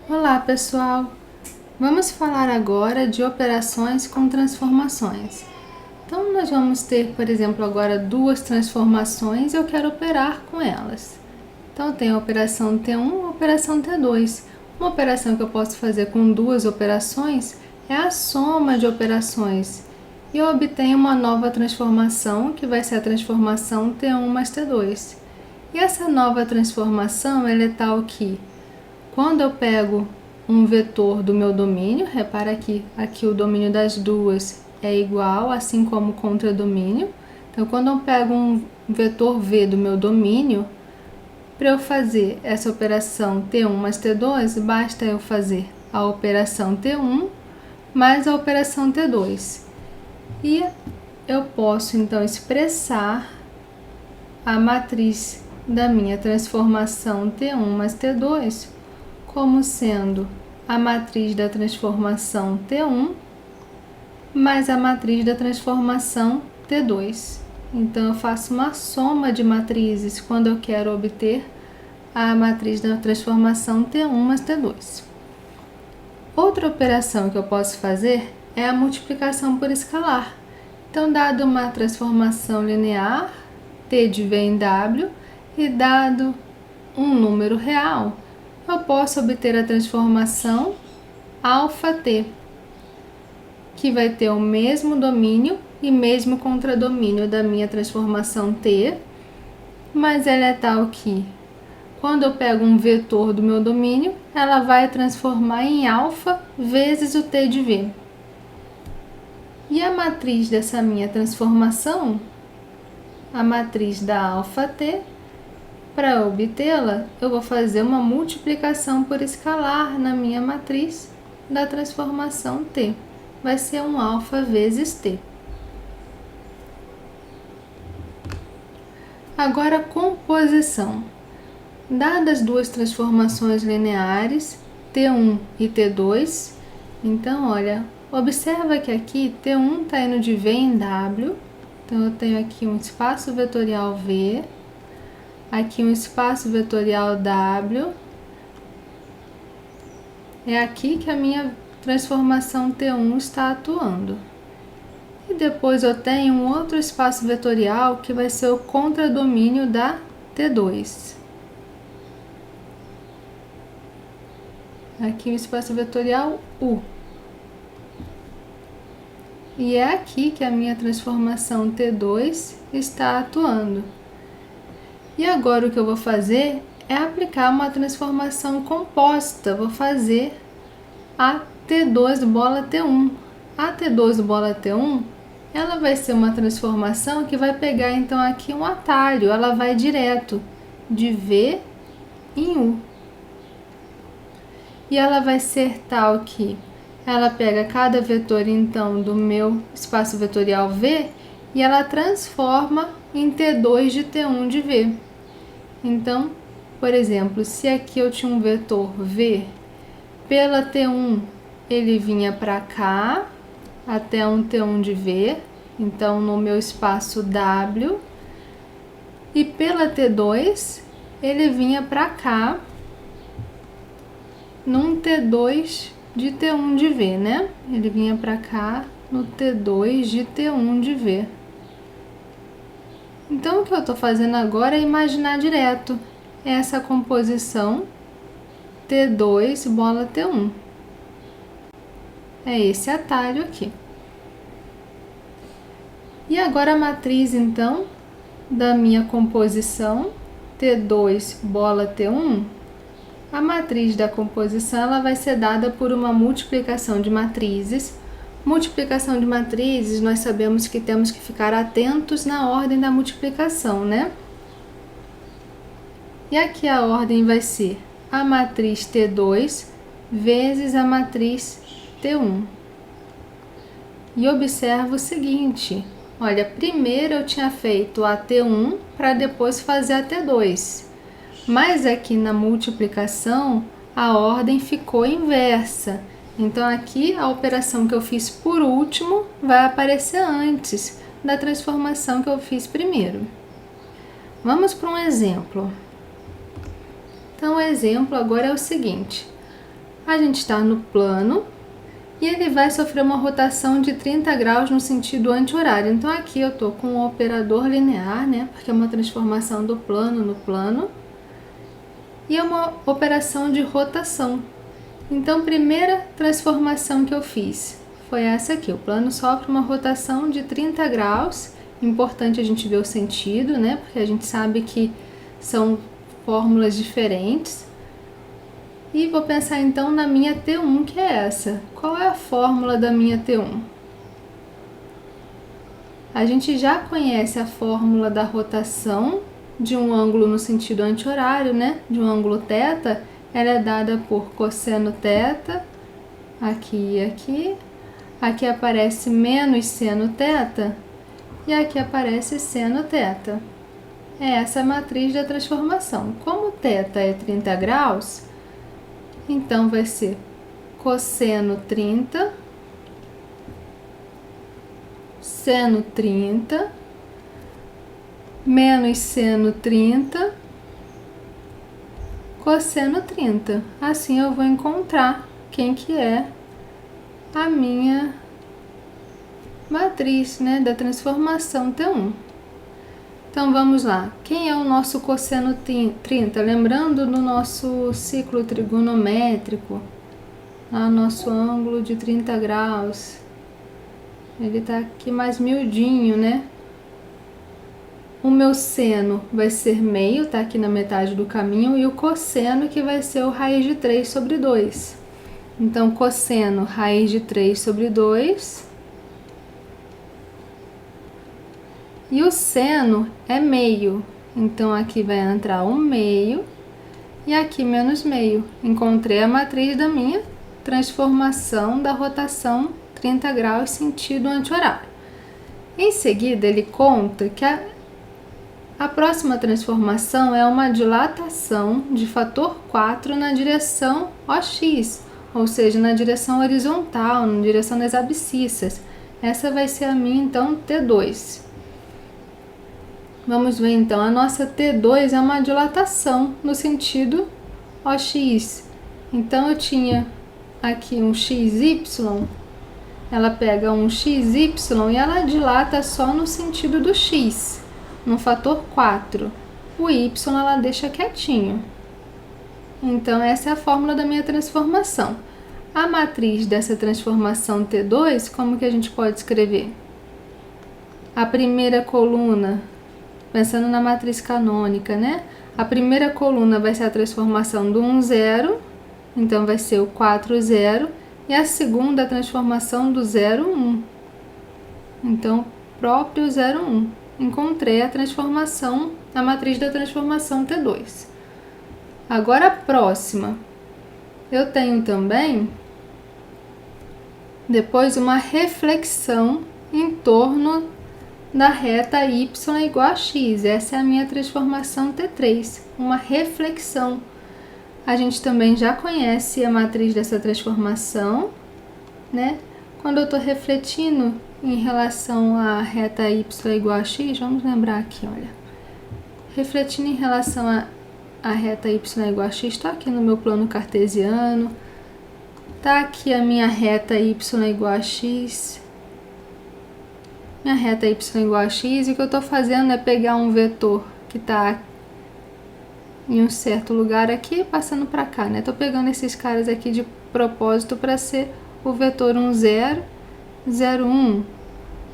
Olá, pessoal! Vamos falar agora de operações com transformações. Então, nós vamos ter, por exemplo, agora duas transformações e eu quero operar com elas. Então, eu tenho a operação T1 e a operação T2. Uma operação que eu posso fazer com duas operações é a soma de operações. E eu obtenho uma nova transformação, que vai ser a transformação T1 mais T2. E essa nova transformação ela é tal que, quando eu pego um vetor do meu domínio, repara aqui o domínio das duas é igual, assim como o contradomínio. Então, quando eu pego um vetor V do meu domínio, para eu fazer essa operação T1 mais T2, basta eu fazer a operação T1 mais a operação T2. E eu posso, então, expressar a matriz da minha transformação T1 mais T2 como sendo a matriz da transformação T1 mais a matriz da transformação T2. Então, eu faço uma soma de matrizes quando eu quero obter a matriz da transformação T1 mais T2. Outra operação que eu posso fazer é a multiplicação por escalar. Então, dado uma transformação linear, T de V em W, e dado um número real, eu posso obter a transformação αT, que vai ter o mesmo domínio e mesmo contradomínio da minha transformação T, mas ela é tal que, quando eu pego um vetor do meu domínio, ela vai transformar em α vezes o T de V. E a matriz dessa minha transformação, a matriz da αT, para obtê-la, eu vou fazer uma multiplicação por escalar na minha matriz da transformação T. Vai ser um α vezes T. Agora, composição. Dadas duas transformações lineares, T1 e T2, então, olha, observa que aqui T1 está indo de V em W, então eu tenho aqui um espaço vetorial V, aqui um espaço vetorial W, é aqui que a minha transformação T1 está atuando. E depois eu tenho um outro espaço vetorial que vai ser o contradomínio da T2. Aqui o espaço vetorial U. E é aqui que a minha transformação T2 está atuando. E agora o que eu vou fazer é aplicar uma transformação composta. Vou fazer a T2 bola T1. A T2 bola T1, ela vai ser uma transformação que vai pegar então aqui um atalho. Ela vai direto de V em U. E ela vai ser tal que ela pega cada vetor então do meu espaço vetorial V e ela transforma em T2 de T1 de V. Então, por exemplo, se aqui eu tinha um vetor V, pela T1 ele vinha para cá até um T1 de V, então no meu espaço W, e pela T2 ele vinha para cá num T2 de T1 de V, né? Ele vinha para cá no T2 de T1 de V. Então, o que eu estou fazendo agora é imaginar direto essa composição T2 bola T1. É esse atalho aqui. E agora a matriz, então, da minha composição T2 bola T1, a matriz da composição ela vai ser dada por uma multiplicação de matrizes. Multiplicação de matrizes, nós sabemos que temos que ficar atentos na ordem da multiplicação, né? E aqui a ordem vai ser a matriz T2 vezes a matriz T1. E observa o seguinte, olha, primeiro eu tinha feito a T1 para depois fazer a T2. Mas aqui na multiplicação a ordem ficou inversa. Então, aqui a operação que eu fiz por último vai aparecer antes da transformação que eu fiz primeiro. Vamos para um exemplo. Então, o exemplo agora é o seguinte. A gente está no plano e ele vai sofrer uma rotação de 30 graus no sentido anti-horário. Então aqui eu estou com o operador linear, né? Porque é uma transformação do plano no plano. E é uma operação de rotação. Então, primeira transformação que eu fiz foi essa aqui. O plano sofre uma rotação de 30 graus. Importante a gente ver o sentido, né? Porque a gente sabe que são fórmulas diferentes. E vou pensar então na minha T1, que é essa. Qual é a fórmula da minha T1? A gente já conhece a fórmula da rotação de um ângulo no sentido anti-horário, né? De um ângulo θ, ela é dada por cosseno θ, aqui e aqui. Aqui aparece menos seno θ e aqui aparece seno θ. É essa a matriz da transformação. Como θ é 30 graus, então vai ser cosseno 30, seno 30, menos seno 30, cosseno 30. Assim eu vou encontrar quem que é a minha matriz, né, da transformação T1. Então vamos lá. Quem é o nosso cosseno 30? Lembrando do nosso ciclo trigonométrico, nosso ângulo de 30 graus. Ele tá aqui mais miudinho, né? O meu seno vai ser meio, tá aqui na metade do caminho, e o cosseno que vai ser o raiz de 3 sobre 2. Então, cosseno raiz de 3 sobre 2. E o seno é meio. Então, aqui vai entrar um meio e aqui menos meio. Encontrei a matriz da minha transformação da rotação 30 graus sentido anti-horário. Em seguida, ele conta que a próxima transformação é uma dilatação de fator 4 na direção OX, ou seja, na direção horizontal, na direção das abscissas. Essa vai ser a minha, então, T2. Vamos ver, então, a nossa T2 é uma dilatação no sentido OX. Então, eu tinha aqui um XY, ela pega um XY e ela dilata só no sentido do X, no fator 4. O Y ela deixa quietinho. Então, essa é a fórmula da minha transformação. A matriz dessa transformação T2, como que a gente pode escrever? A primeira coluna, pensando na matriz canônica, né? A primeira coluna vai ser a transformação do 1, 0, então vai ser o 4, 0, e a segunda a transformação do 0, 1. Então, próprio 0, 1. Encontrei a transformação, a matriz da transformação T2. Agora a próxima. Eu tenho também depois uma reflexão em torno da reta y igual a x. Essa é a minha transformação T3, uma reflexão. A gente também já conhece a matriz dessa transformação, né? Quando eu estou refletindo em relação à reta y igual a x, vamos lembrar aqui, olha. Refletindo em relação à reta y igual a x, estou aqui no meu plano cartesiano, tá aqui a minha reta y igual a x, minha reta y igual a x, e o que eu estou fazendo é pegar um vetor que está em um certo lugar aqui, passando para cá, né? Estou pegando esses caras aqui de propósito para ser o vetor 1, 0, 0, 1.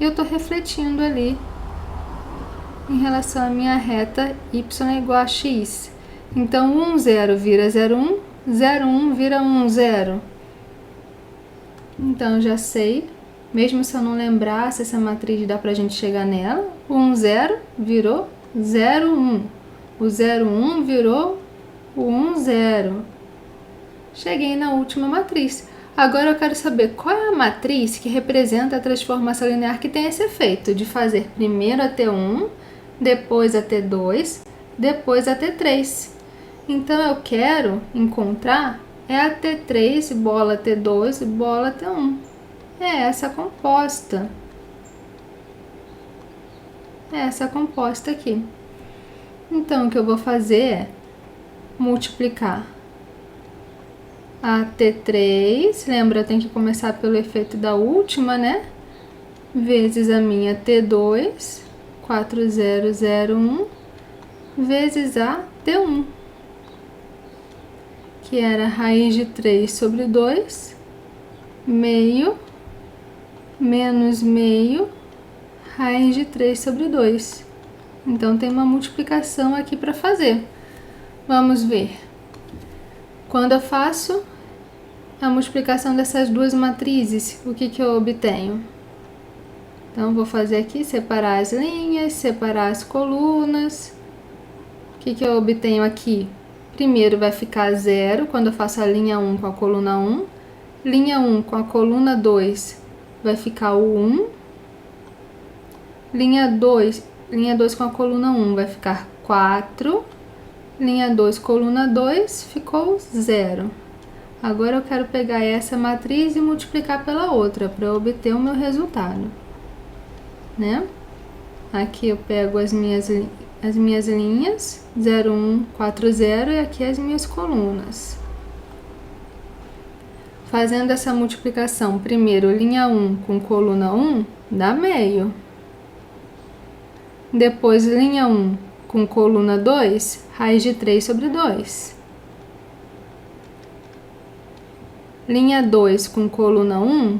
E eu estou refletindo ali em relação à minha reta y igual a x. Então, 1, 0 vira 0, 1, 0, 1 vira 1, 0. Então, já sei, mesmo se eu não lembrasse essa matriz, dá pra gente chegar nela. O 1, 0 virou 0, 1. O 0, 1 virou o 1, 0. Cheguei na última matriz. Agora eu quero saber qual é a matriz que representa a transformação linear que tem esse efeito de fazer primeiro a T1, depois a T2, depois a T3. Então eu quero encontrar a T3 bola T2 bola T1. É essa composta. É essa composta aqui. Então, o que eu vou fazer é multiplicar a T3, lembra, tem que começar pelo efeito da última, né? Vezes a minha T2, 4001, vezes a T1, que era raiz de 3 sobre 2, meio, menos meio, raiz de 3 sobre 2. Então, tem uma multiplicação aqui para fazer. Vamos ver. Quando eu faço a multiplicação dessas duas matrizes, o que eu obtenho? Então, vou fazer aqui, separar as linhas, separar as colunas. O que eu obtenho aqui? Primeiro vai ficar 0, quando eu faço a linha 1 com a coluna 1. Linha 1 com a coluna 2 vai ficar o 1. Linha 2 com a coluna 1 vai ficar 4. Linha 2, coluna 2, ficou 0. Agora eu quero pegar essa matriz e multiplicar pela outra, para obter o meu resultado, né? Aqui eu pego as minhas linhas, 0, 1, 4, 0, e aqui as minhas colunas. Fazendo essa multiplicação, primeiro linha 1 com coluna 1, dá meio. Depois linha 1 com coluna 2, raiz de 3 sobre 2. Linha 2 com coluna 1,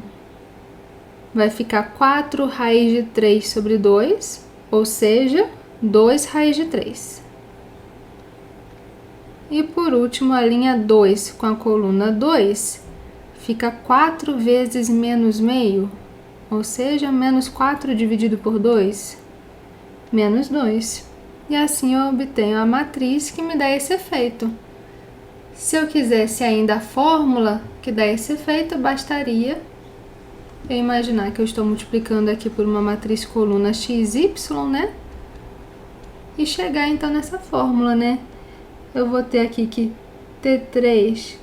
vai ficar 4 raiz de 3 sobre 2, ou seja, 2 raiz de 3. E por último, a linha 2 com a coluna 2, fica 4 vezes menos meio, ou seja, menos 4 dividido por 2, menos 2. E assim eu obtenho a matriz que me dá esse efeito. Se eu quisesse ainda a fórmula que dá esse efeito, bastaria eu imaginar que eu estou multiplicando aqui por uma matriz coluna XY, né? E chegar então nessa fórmula, né? Eu vou ter aqui que T3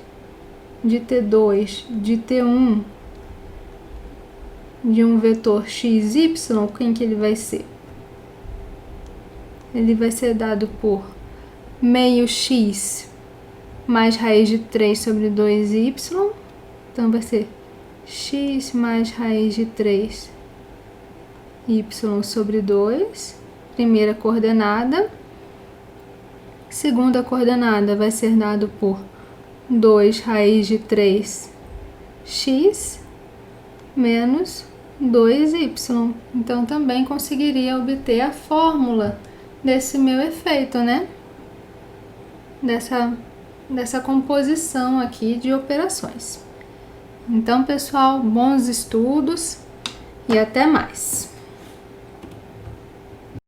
de T2 de T1 de um vetor XY, quem que ele vai ser? Ele vai ser dado por meio x mais raiz de 3 sobre 2y. Então, vai ser x mais raiz de 3y sobre 2. Primeira coordenada. Segunda coordenada vai ser dado por 2 raiz de 3x menos 2y. Então, também conseguiria obter a fórmula desse meu efeito, né? Dessa composição aqui de operações. Então, pessoal, bons estudos e até mais!